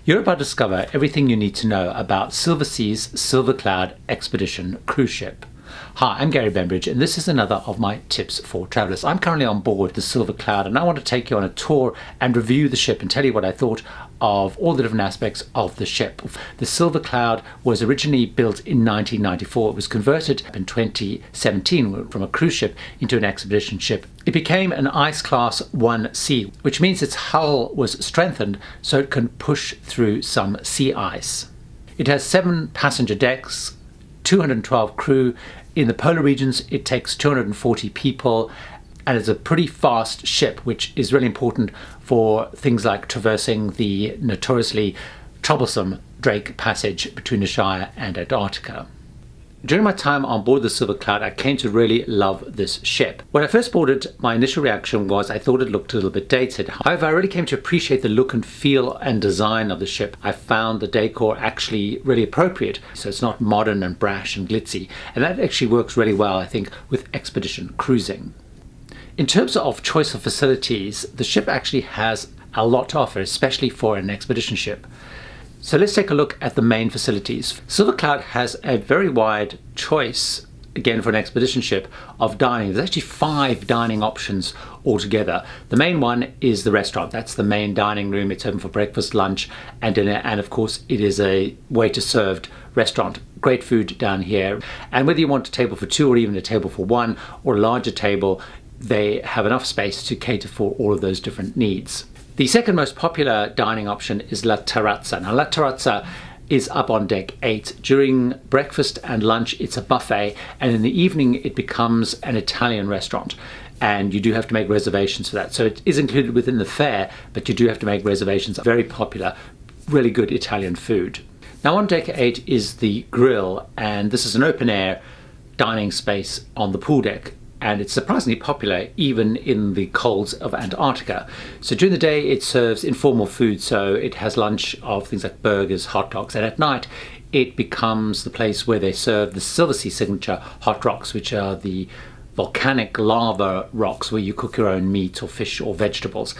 You're about to discover everything you need to know about Silversea's Silver Cloud expedition cruise ship. Hi, I'm Gary Bembridge, and this is another of my tips for travelers. I'm currently on board the Silver Cloud, and I want to take you on a tour and review the ship and tell you what I thought of all the different aspects of the ship. The Silver Cloud was originally built in 1994. It was converted in 2017 from a cruise ship into an expedition ship. It became an Ice Class 1C, which means its hull was strengthened so it can push through some sea ice. It has 7 passenger decks, 212 crew. In the polar regions, it takes 240 people, and it's a pretty fast ship, which is really important for things like traversing the notoriously troublesome Drake Passage between the Shire and Antarctica. During my time on board the Silver Cloud, I came to really love this ship. When I first boarded, my initial reaction was I thought it looked a little bit dated. However, I really came to appreciate the look and feel and design of the ship. I found the decor actually really appropriate, so it's not modern and brash and glitzy, and that actually works really well, I think, with expedition cruising. In terms of choice of facilities, the ship actually has a lot to offer, especially for an expedition ship. So let's take a look at the main facilities. Silver Cloud has a very wide choice, again for an expedition ship, of dining. There's actually 5 dining options altogether. The main one is the restaurant. That's the main dining room. It's open for breakfast, lunch and dinner, and of course it is a waiter-served restaurant. Great food down here, and whether you want a table for 2 or even a table for 1 or a larger table, they have enough space to cater for all of those different needs. The second most popular dining option is La Terrazza. Now, La Terrazza is up on deck 8. During breakfast and lunch, it's a buffet, and in the evening, it becomes an Italian restaurant. And you do have to make reservations for that. So it is included within the fare, but you do have to make reservations. Very popular, really good Italian food. Now, on deck 8 is the grill, and this is an open-air dining space on the pool deck. And it's surprisingly popular even in the colds of Antarctica. So during the day it serves informal food, so it has lunch of things like burgers, hot dogs, and at night it becomes the place where they serve the Silversea signature hot rocks, which are the volcanic lava rocks where you cook your own meat or fish or vegetables.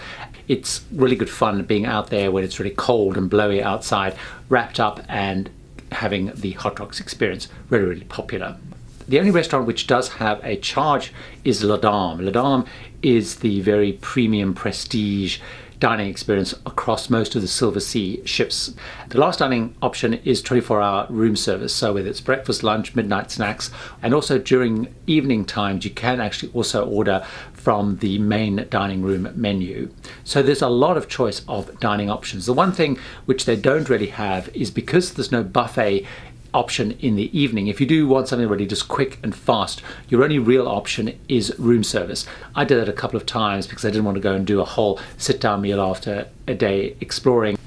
It's really good fun being out there when it's really cold and blowy outside, wrapped up and having the hot rocks experience. Really, really popular. The only restaurant which does have a charge is La Dame. La Dame is the very premium prestige dining experience across most of the Silversea ships. The last dining option is 24-hour room service, so whether it's breakfast, lunch, midnight snacks, and also during evening times you can actually also order from the main dining room menu. So there's a lot of choice of dining options. The one thing which they don't really have is because there's no buffet option in the evening. If you do want something really just quick and fast, your only real option is room service. I did that a couple of times because I didn't want to go and do a whole sit-down meal after a day exploring.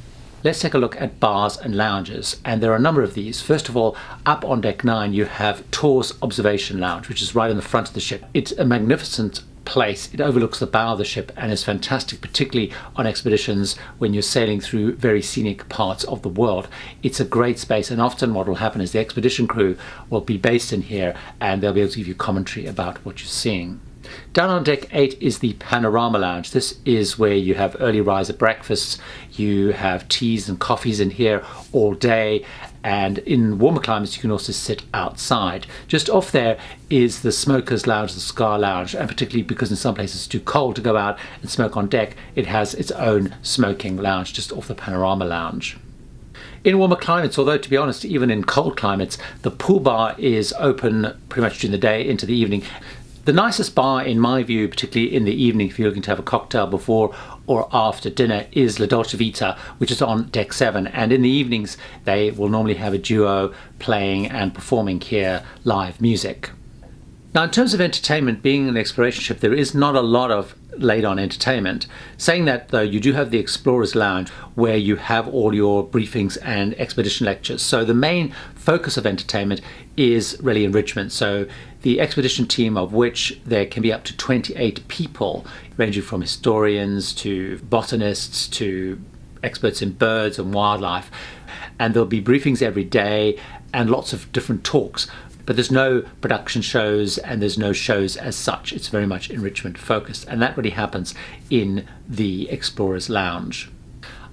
Let's take a look at bars and lounges, and there are a number of these. First of all, up on deck 9 you have Tor's Observation Lounge, which is right in the front of the ship. It's a magnificent place. It overlooks the bow of the ship and is fantastic, particularly on expeditions when you're sailing through very scenic parts of the world. It's a great space, and often what will happen is the expedition crew will be based in here and they'll be able to give you commentary about what you're seeing. Down on deck 8 is the Panorama Lounge. This is where you have early riser breakfasts, you have teas and coffees in here all day, and in warmer climates you can also sit outside. Just off there is the Smokers Lounge, the Cigar Lounge, and particularly because in some places it's too cold to go out and smoke on deck, it has its own smoking lounge just off the Panorama Lounge. In warmer climates, although to be honest, even in cold climates, the pool bar is open pretty much during the day into the evening. The nicest bar in my view, particularly in the evening if you're looking to have a cocktail before or after dinner, is La Dolce Vita, which is on deck 7, and in the evenings they will normally have a duo playing and performing here live music. Now, in terms of entertainment, being an exploration ship, there is not a lot of laid-on entertainment. Saying that, though, you do have the Explorers Lounge where you have all your briefings and expedition lectures. So the main focus of entertainment is really enrichment. So the expedition team, of which there can be up to 28 people, ranging from historians to botanists to experts in birds and wildlife, and there'll be briefings every day and lots of different talks. But there's no production shows and there's no shows as such. It's very much enrichment focused, and that really happens in the Explorers Lounge.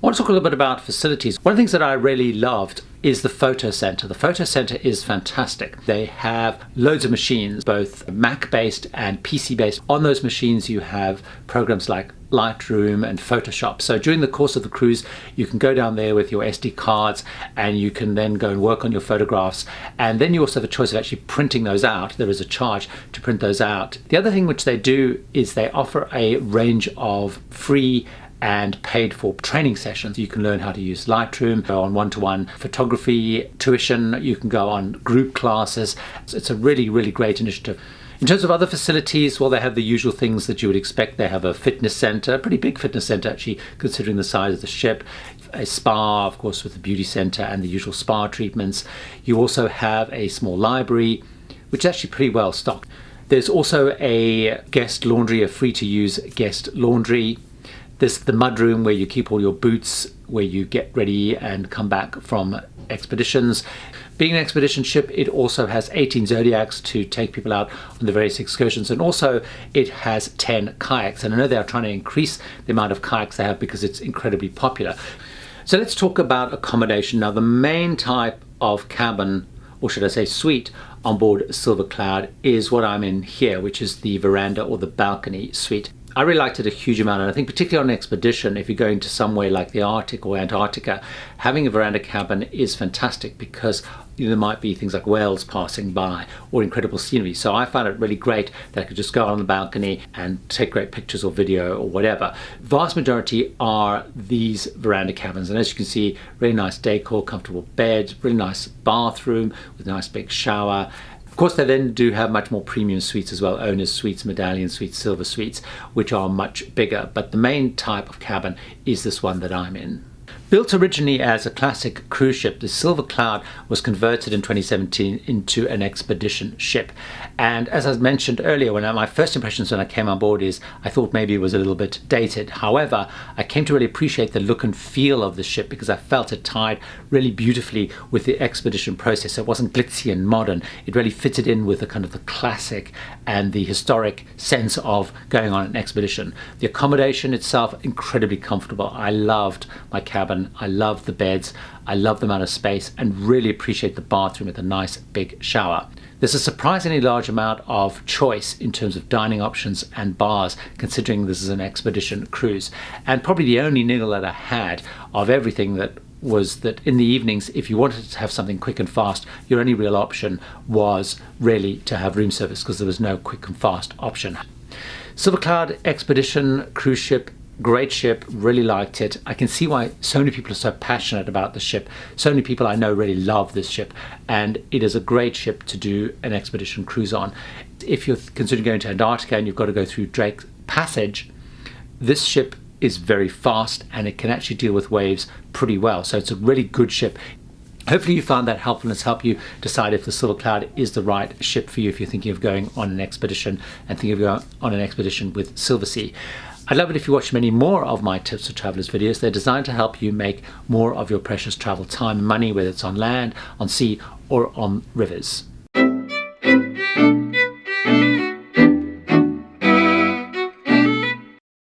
I want to talk a little bit about facilities. One of the things that I really loved is the photo center. The photo center is fantastic. They have loads of machines, both Mac-based and PC-based. On those machines, you have programs like Lightroom and Photoshop. So during the course of the cruise, you can go down there with your SD cards and you can then go and work on your photographs. And then you also have a choice of actually printing those out. There is a charge to print those out. The other thing which they do is they offer a range of free and paid for training sessions. You can learn how to use Lightroom, go on one-to-one photography tuition, you can go on group classes. It's a really, really great initiative. In terms of other facilities, well, they have the usual things that you would expect. They have a fitness center, a pretty big fitness center actually, considering the size of the ship. A spa, of course, with the beauty center and the usual spa treatments. You also have a small library, which is actually pretty well stocked. There's also a guest laundry, a free-to-use guest laundry. There's the mudroom where you keep all your boots, where you get ready and come back from expeditions. Being an expedition ship, it also has 18 zodiacs to take people out on the various excursions, and also it has 10 kayaks. And I know they are trying to increase the amount of kayaks they have because it's incredibly popular. So let's talk about accommodation. Now, the main type of cabin, or should I say suite, on board Silver Cloud is what I'm in here, which is the veranda or the balcony suite. I really liked it a huge amount, and I think particularly on an expedition, if you're going to somewhere like the Arctic or Antarctica, having a veranda cabin is fantastic because there might be things like whales passing by or incredible scenery. So I found it really great that I could just go out on the balcony and take great pictures or video or whatever. Vast majority are these veranda cabins, and as you can see, really nice decor, comfortable beds, really nice bathroom with a nice big shower. Of course, they then do have much more premium suites as well, owners suites, medallion suites, silver suites, which are much bigger. But the main type of cabin is this one that I'm in. Built originally as a classic cruise ship, the Silver Cloud was converted in 2017 into an expedition ship. And as I mentioned earlier, my first impressions when I came on board is I thought maybe it was a little bit dated. However, I came to really appreciate the look and feel of the ship because I felt it tied really beautifully with the expedition process. It wasn't glitzy and modern. It really fitted in with the kind of the classic and the historic sense of going on an expedition. The accommodation itself, incredibly comfortable. I loved my cabin. I love the beds, I love the amount of space, and really appreciate the bathroom with a nice big shower. There's a surprisingly large amount of choice in terms of dining options and bars, considering this is an expedition cruise. And probably the only niggle that I had of everything that was that in the evenings, if you wanted to have something quick and fast, your only real option was really to have room service because there was no quick and fast option. Silver Cloud Expedition cruise ship, great ship, really liked it. I can see why so many people are so passionate about the ship. So many people I know really love this ship, and it is a great ship to do an expedition cruise on. If you're considering going to Antarctica and you've got to go through Drake's Passage, this ship is very fast and it can actually deal with waves pretty well. So it's a really good ship. Hopefully you found that helpful and it's helped you decide if the Silver Cloud is the right ship for you if you're thinking of going on an expedition and thinking of going on an expedition with Silversea. I'd love it if you watch many more of my Tips for Travelers videos. They're designed to help you make more of your precious travel time and money, whether it's on land, on sea, or on rivers.